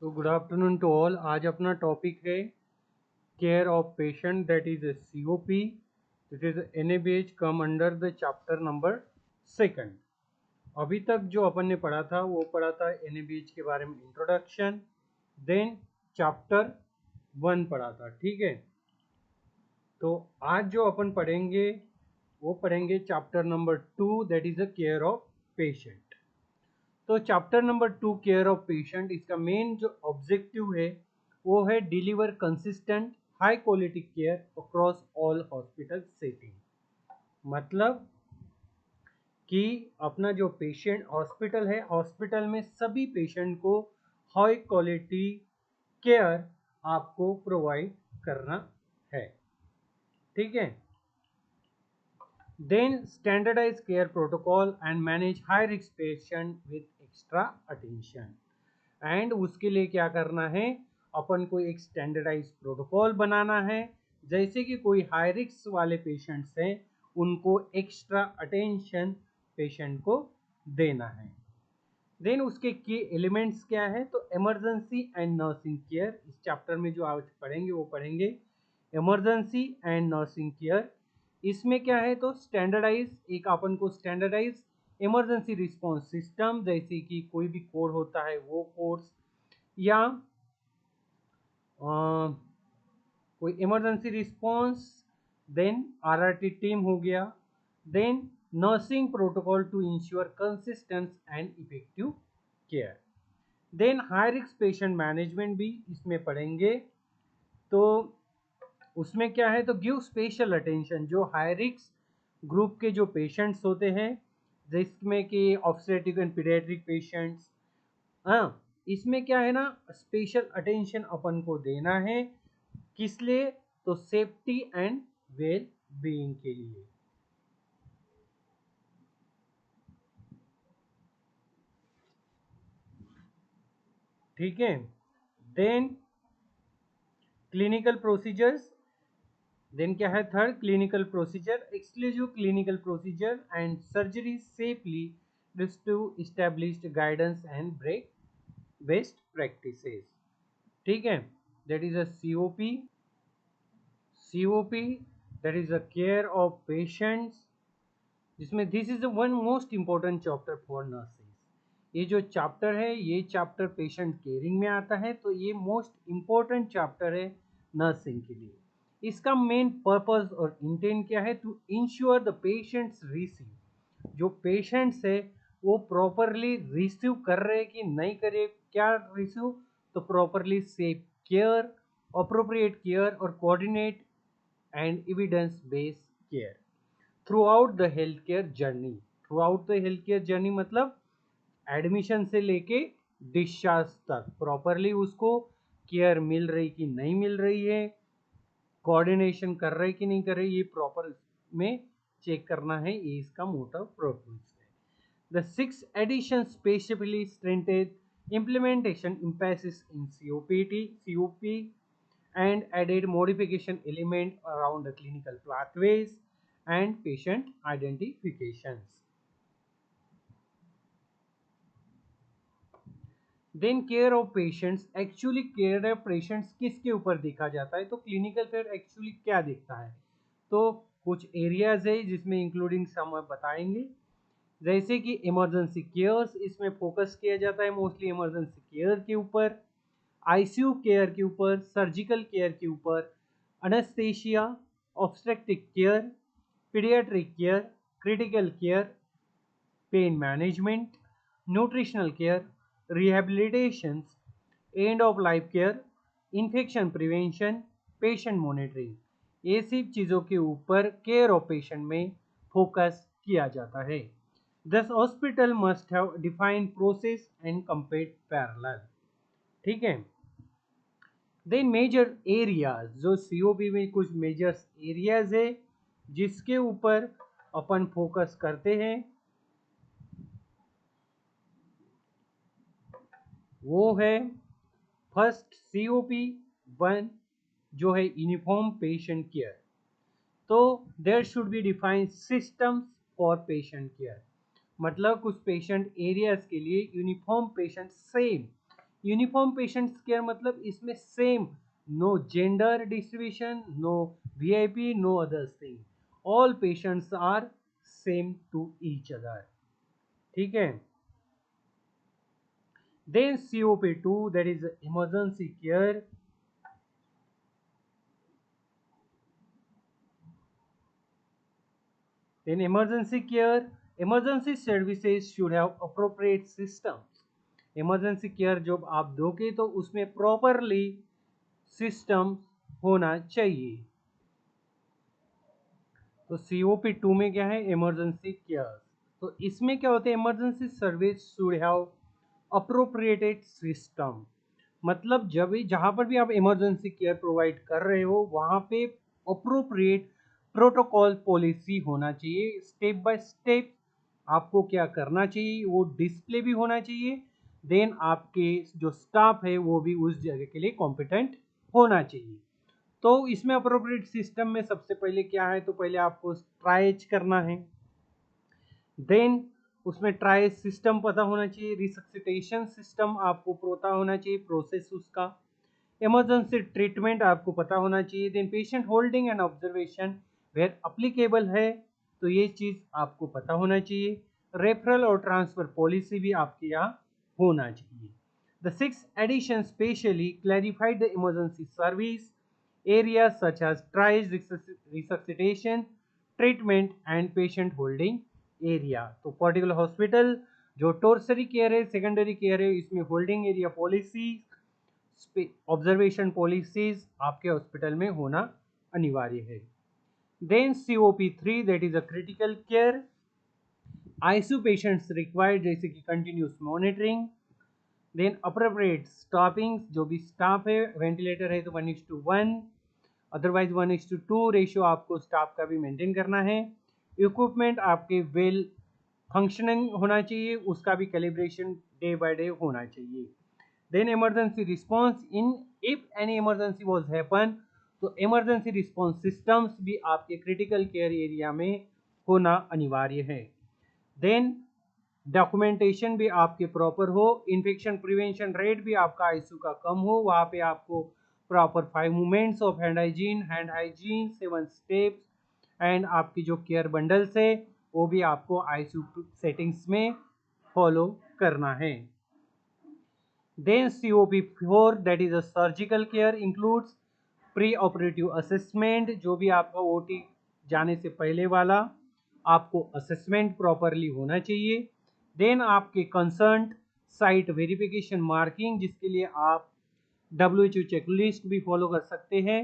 तो good afternoon to all. आज अपना टॉपिक है care of patient, that is COP। This is NABH come under the chapter number second. अभी तक जो अपन ने पढ़ा था वो पढ़ा था NABH के बारे में इंट्रोडक्शन, देन चैप्टर 1 पढ़ा था। ठीक है, तो आज जो अपन पढ़ेंगे वो पढ़ेंगे chapter number 2, that is the care of patient. तो chapter number 2 care of patient, इसका मेन जो ऑब्जेक्टिव है वो है deliver consistent high quality care across all hospital setting. मतलब कि अपना जो पेशेंट हॉस्पिटल है, हॉस्पिटल में सभी पेशेंट को हाई क्वालिटी केयर आपको प्रोवाइड करना है। ठीक है, then standardize care protocol and manage high risk patient with extra attention। And उसके लिए क्या करना है, अपन को एक स्टैंडर्डाइज प्रोटोकॉल बनाना है। जैसे कि कोई हाई रिस्क वाले पेशेंट्स हैं उनको एक्स्ट्रा अटेंशन पेशेंट को देना है। देन उसके की एलिमेंट्स क्या है, तो इमरजेंसी एंड नर्सिंग केयर। इस चैप्टर में जो आज पढ़ेंगे वो पढ़ेंगे इमरजेंसी एंड नर्सिंग केयर। इसमें क्या है, तो स्टैंडर्डाइज, एक अपन को स्टैंडर्डाइज इमरजेंसी रिस्पॉन्स सिस्टम, जैसे कि कोई भी कोड होता है वो कोड्स, या कोई emergency response, then RRT team हो गया, then nursing protocol to ensure consistence and effective care. Then high risk patient management भी इसमें पढ़ेंगे। तो उसमें क्या है, तो गिव स्पेशल अटेंशन जो हाई रिस्क ग्रुप के जो पेशेंट्स होते हैं, जिसमें कि ऑब्स्टेट्रिक एंड पीडियाट्रिक पेशेंट्स। हाँ, इसमें क्या है ना, स्पेशल अटेंशन अपन को देना है। किस लिए, तो सेफ्टी एंड वेल बीइंग के लिए। ठीक है, देन क्लिनिकल प्रोसीजर्स। देन क्या है, third clinical procedure, exclusive clinical procedure and surgery safely to established guidance and break best practices. ठीक है, that is a COP, that is a care of patients, जिसमें this is one most important chapter for nursing. ये जो chapter है ये chapter patient caring में आता है, तो ये मोस्ट इम्पोर्टेंट चैप्टर है नर्सिंग के लिए। इसका मेन पर्पस और इंटेंट क्या है, to ensure the patients receive, जो पेशेंट्स है वो प्रॉपरली रिसीव कर रहे कि नहीं करे, क्या रिसीव, तो properly safe care, appropriate care और coordinate and evidence based care throughout the health care journey. Throughout the health care journey मतलब एडमिशन से लेके डिस्चार्ज तक प्रॉपरली उसको केयर मिल रही कि नहीं मिल रही है, कोऑर्डिनेशन कर रहे कि नहीं कर रहे, ये प्रॉपर में चेक करना है। ये इसका मोटिव प्रोपोज है। The six edition specially strengthened implementation emphasis in COP and added modification element around the clinical pathways and patient identifications. Then care of patients, actually care of patients किसके ऊपर देखा जाता है, तो क्लिनिकल केयर एक्चुअली क्या देखता है, तो कुछ एरियाज है जिसमें इंक्लूडिंग सम बताएंगे। जैसे कि इमरजेंसी केयर्स, इसमें फोकस किया जाता है मोस्टली इमरजेंसी केयर के ऊपर, ICU केयर के ऊपर, सर्जिकल केयर के ऊपर, anaesthesia, obstetric care, paediatric care, critical care, pain management, nutritional care, rehabilitation, end of life care, infection prevention, patient monitoring, ये सब चीज़ों के ऊपर केयर ऑफ पेशेंट में फोकस किया जाता है। दस hospital must have defined process and compare parallel. ठीक है, देन मेजर एरियाज, जो COP में कुछ मेजर एरियाज है जिसके ऊपर अपन फोकस करते हैं, वो है फर्स्ट COP 1 जो है यूनिफॉर्म पेशेंट केयर। तो there should be defined systems for patient care, मतलब कुछ पेशेंट एरियाज के लिए uniform patient same uniform patients care मतलब इसमें same, no gender distribution, no VIP, no others thing, all patients are same to each other, ठीक है। Then COP2 that is emergency care. In emergency care, emergency services should have appropriate systems. Emergency care जब आप दोगे तो उसमें properly system होना चाहिए। तो COP2 में क्या है, इमरजेंसी केयर। तो इसमें क्या होता है, emergency service should have appropriated system, मतलब जब भी जहाँ पर भी आप इमरजेंसी केयर प्रोवाइड कर रहे हो वहाँ पे अप्रोप्रिएट प्रोटोकॉल पॉलिसी होना चाहिए, स्टेप बाय स्टेप आपको क्या करना चाहिए वो डिस्प्ले भी होना चाहिए। देन आपके जो स्टाफ है वो भी उस जगह के लिए कॉम्पिटेंट होना चाहिए। तो इसमें अप्रोप्रिएट सिस्टम में सबसे पहले क्या है, तो पहले आपको ट्राइज करना है, देन उसमें ट्राइज सिस्टम पता होना चाहिए, रिसक्सिटेशन सिस्टम आपको पता होना चाहिए, प्रोसेस उसका, इमरजेंसी ट्रीटमेंट आपको पता होना चाहिए, then patient holding and observation where applicable है तो ये चीज़ आपको पता होना चाहिए, रेफरल और ट्रांसफर पॉलिसी भी आपके यहाँ होना चाहिए। The six edition specially clarified the emergency service areas such as triage, resuscitation, treatment and patient holding area। तो पर्टिकुलर हॉस्पिटल जो टोर्सरी केयर है, सेकेंडरी केयर है, इसमें holding area policy, observation policies आपके हॉस्पिटल में होना अनिवार्य है। Then COP3 that is a critical care, ICU patients required जैसे कि continuous monitoring, then appropriate staffing, जो भी स्टाफ है, वेंटिलेटर है तो 1:1, अदरवाइज 1:2 रेशियो आपको स्टाफ का भी मेंटेन करना है। इक्विपमेंट आपके वेल फंक्शनिंग होना चाहिए, उसका भी कैलिब्रेशन डे बाय डे होना चाहिए। Then emergency response, in if any emergency was happen तो इमरजेंसी रिस्पॉन्स सिस्टम्स भी आपके क्रिटिकल केयर एरिया में होना अनिवार्य है। देन डॉक्यूमेंटेशन भी आपके प्रॉपर हो, इन्फेक्शन प्रिवेंशन रेट भी आपका आईसीयू का कम हो, वहाँ पे आपको proper 5 movements of hand hygiene 7 steps and आपकी जो केयर बंडल्स है वो भी आपको आईसीयू सेटिंग्स में फॉलो करना है। Then COP4 that is a surgical care includes pre operative assessment, जो भी आपका ओटी जाने से पहले वाला आपको असेसमेंट प्रॉपरली होना चाहिए। देन आपके कंसर्न साइट वेरिफिकेशन मार्किंग, जिसके लिए आप WHO चेकलिस्ट भी फॉलो कर सकते हैं।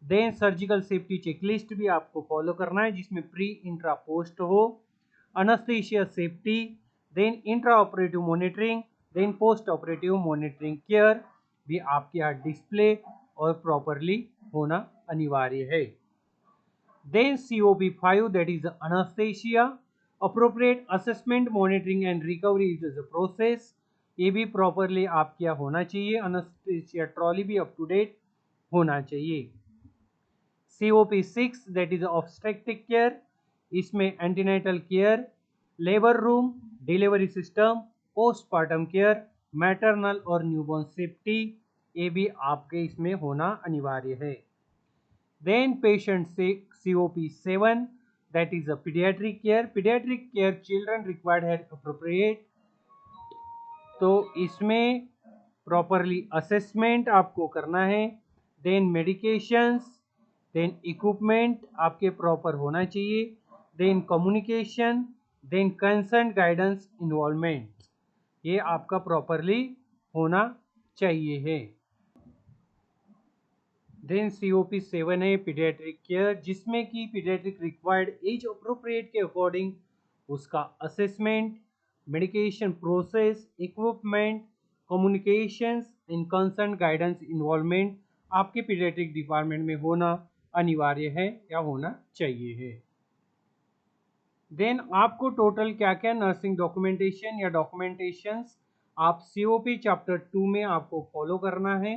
देन सर्जिकल सेफ्टी चेकलिस्ट भी आपको फॉलो करना है जिसमें प्री इंट्रा पोस्ट हो, anaesthesia safety, then intra operative monitoring, then post operative monitoring care भी आपके यहाँ डिस्प्ले और प्रॉपरली होना अनिवार्य है। Then COP5 that is anesthesia, appropriate assessment, monitoring and recovery is a process, ये भी प्रॉपरली आपके यहाँ होना चाहिए, अनेस्थीसिया ट्रॉली भी अप टू डेट होना चाहिए। COP6 that is obstetric care, इसमें antenatal care, labour room, delivery system, postmortem care, maternal और न्यूबॉर्न सेफ्टी, ये भी आपके इसमें होना अनिवार्य है। Then patient COP7 that is a pediatric care, pediatric care children required health appropriate, तो इसमें प्रॉपरली असेसमेंट आपको करना है। देन मेडिकेशंस, देन इक्विपमेंट आपके प्रॉपर होना चाहिए, then communication, then concern guidance involvement, ये आपका प्रॉपरली होना चाहिए है। देन COP7 है पीडियाट्रिक केयर, जिसमें कि पीडियाट्रिक रिक्वायर्ड एज अप्रोप्रिएट के अकॉर्डिंग उसका assessment, medication process, equipment, communications इन कंसर्न गाइडेंस इन्वॉल्वमेंट आपके पीडियाट्रिक डिपार्टमेंट में होना अनिवार्य है या होना चाहिए है। देन आपको टोटल क्या क्या नर्सिंग डॉक्यूमेंटेशन या डॉक्यूमेंटेशंस आप COP चैप्टर 2 में आपको फॉलो करना है,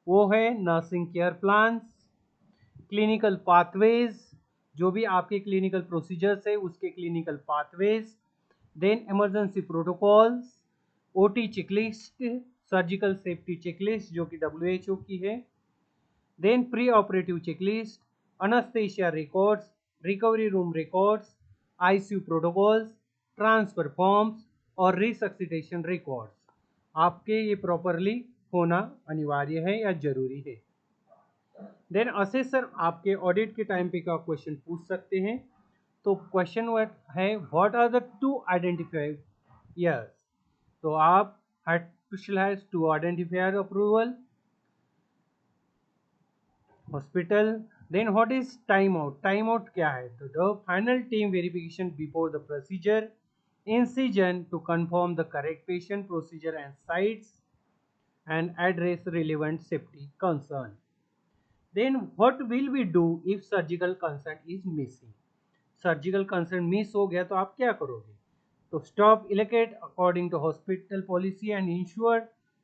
वो है nursing care plans, clinical pathways, जो भी आपके क्लिनिकल प्रोसीजर्स है उसके clinical pathways, then emergency protocols, OT checklist, surgical safety checklist जो कि WHO की है, then pre operative checklist, anaesthesia records, recovery room records, ICU protocols, transfer forms और रिसक्सिटेशन रिकॉर्ड्स आपके ये प्रॉपरली होना अनिवार्य है या जरूरी है। देन असेसर आपके ऑडिट के टाइम पे का क्वेश्चन पूछ सकते हैं। तो क्वेश्चन वर्ड है what are the two identifiers, तो आप have to identifier approval hospital. Then what is time out, time out क्या है, तो the final team verification before the procedure incision to confirm the correct patient procedure and sites and address relevant safety concern. Then what will we do if surgical consent is missing? Surgical concern miss हो गया तो आप क्या करोगे, तो stop elect according to hospital policy and ensure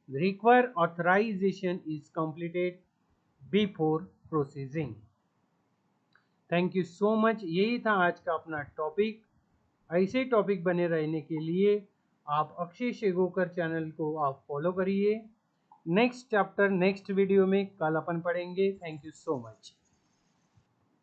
require authorization is completed before proceeding. Thank you so much, यही था आज का अपना टॉपिक। ऐसे टॉपिक बने रहने के लिए आप अक्षय शेगोकर चैनल को आप फॉलो करिए। नेक्स्ट चैप्टर नेक्स्ट वीडियो में कल अपन पढ़ेंगे। Thank you so much.